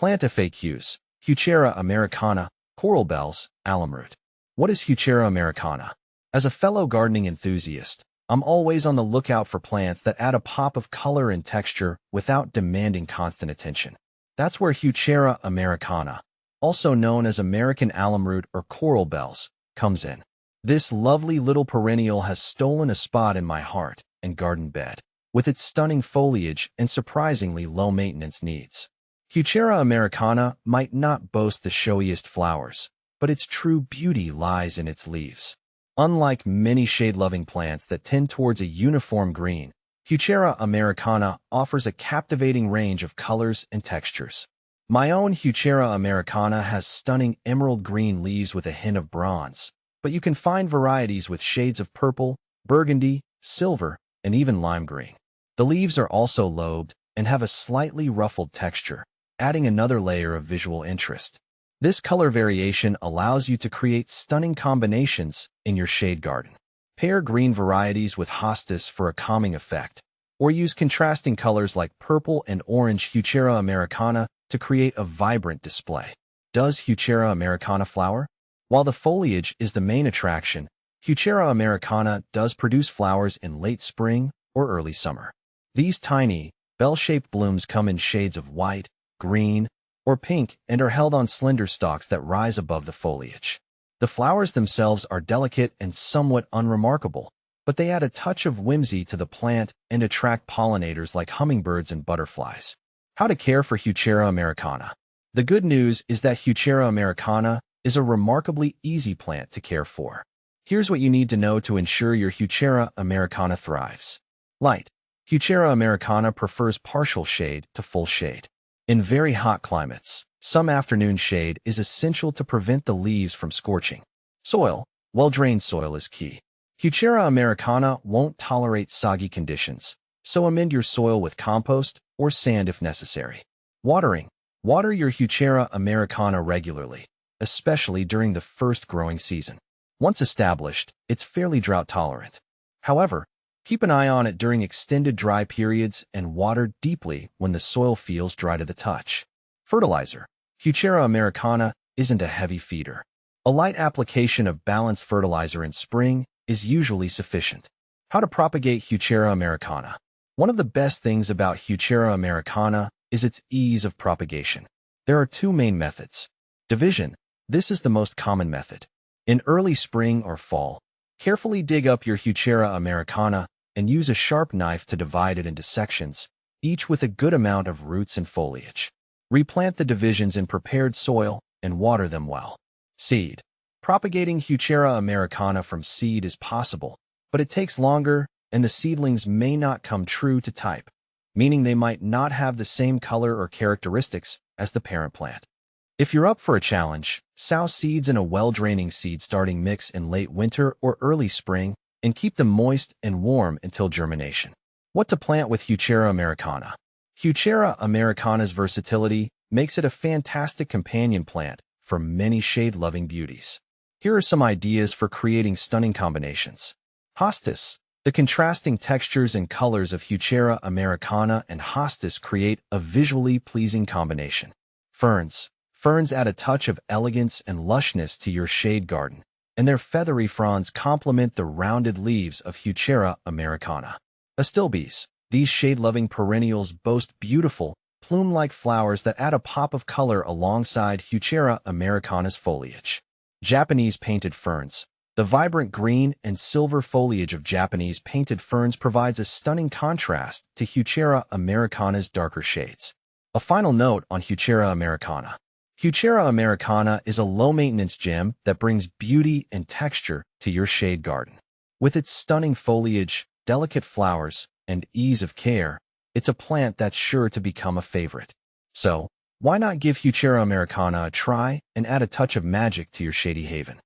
Plant FAQs. Heuchera americana, coral bells, alumroot. What is Heuchera americana? As a fellow gardening enthusiast, I'm always on the lookout for plants that add a pop of color and texture without demanding constant attention. That's where Heuchera americana, also known as American alumroot or coral bells, comes in. This lovely little perennial has stolen a spot in my heart and garden bed, with its stunning foliage and surprisingly low maintenance needs. Heuchera americana might not boast the showiest flowers, but its true beauty lies in its leaves. Unlike many shade-loving plants that tend towards a uniform green, Heuchera americana offers a captivating range of colors and textures. My own Heuchera americana has stunning emerald green leaves with a hint of bronze, but you can find varieties with shades of purple, burgundy, silver, and even lime green. The leaves are also lobed and have a slightly ruffled texture, adding another layer of visual interest. This color variation allows you to create stunning combinations in your shade garden. Pair green varieties with hostas for a calming effect, or use contrasting colors like purple and orange Heuchera americana to create a vibrant display. Does Heuchera americana flower? While the foliage is the main attraction, Heuchera americana does produce flowers in late spring or early summer. These tiny, bell-shaped blooms come in shades of white, green, or pink and are held on slender stalks that rise above the foliage. The flowers themselves are delicate and somewhat unremarkable, but they add a touch of whimsy to the plant and attract pollinators like hummingbirds and butterflies. How to care for Heuchera americana? The good news is that Heuchera americana is a remarkably easy plant to care for. Here's what you need to know to ensure your Heuchera americana thrives. Light. Heuchera americana prefers partial shade to full shade. In very hot climates, some afternoon shade is essential to prevent the leaves from scorching. Soil. Well-drained soil is key. Heuchera americana won't tolerate soggy conditions, so amend your soil with compost or sand if necessary. Watering. Water your Heuchera americana regularly, especially during the first growing season. Once established, it's fairly drought-tolerant. However, keep an eye on it during extended dry periods and water deeply when the soil feels dry to the touch. Fertilizer. Heuchera americana isn't a heavy feeder. A light application of balanced fertilizer in spring is usually sufficient. How to propagate Heuchera americana? One of the best things about Heuchera americana is its ease of propagation. There are two main methods. Division. This is the most common method. In early spring or fall, carefully dig up your Heuchera americana and use a sharp knife to divide it into sections, each with a good amount of roots and foliage. Replant the divisions in prepared soil and water them well. Seed. Propagating Heuchera americana from seed is possible, but it takes longer and the seedlings may not come true to type, meaning they might not have the same color or characteristics as the parent plant. If you're up for a challenge, sow seeds in a well-draining seed-starting mix in late winter or early spring and keep them moist and warm until germination. What to plant with Heuchera americana? Heuchera americana's versatility makes it a fantastic companion plant for many shade-loving beauties. Here are some ideas for creating stunning combinations. Hostas. The contrasting textures and colors of Heuchera americana and hostas create a visually pleasing combination. Ferns. Ferns add a touch of elegance and lushness to your shade garden, and their feathery fronds complement the rounded leaves of Heuchera americana. Astilbes. These shade-loving perennials boast beautiful, plume-like flowers that add a pop of color alongside Heuchera americana's foliage. Japanese painted ferns. The vibrant green and silver foliage of Japanese painted ferns provides a stunning contrast to Heuchera americana's darker shades. A final note on Heuchera americana. Heuchera americana is a low-maintenance gem that brings beauty and texture to your shade garden. With its stunning foliage, delicate flowers, and ease of care, it's a plant that's sure to become a favorite. So, why not give Heuchera americana a try and add a touch of magic to your shady haven?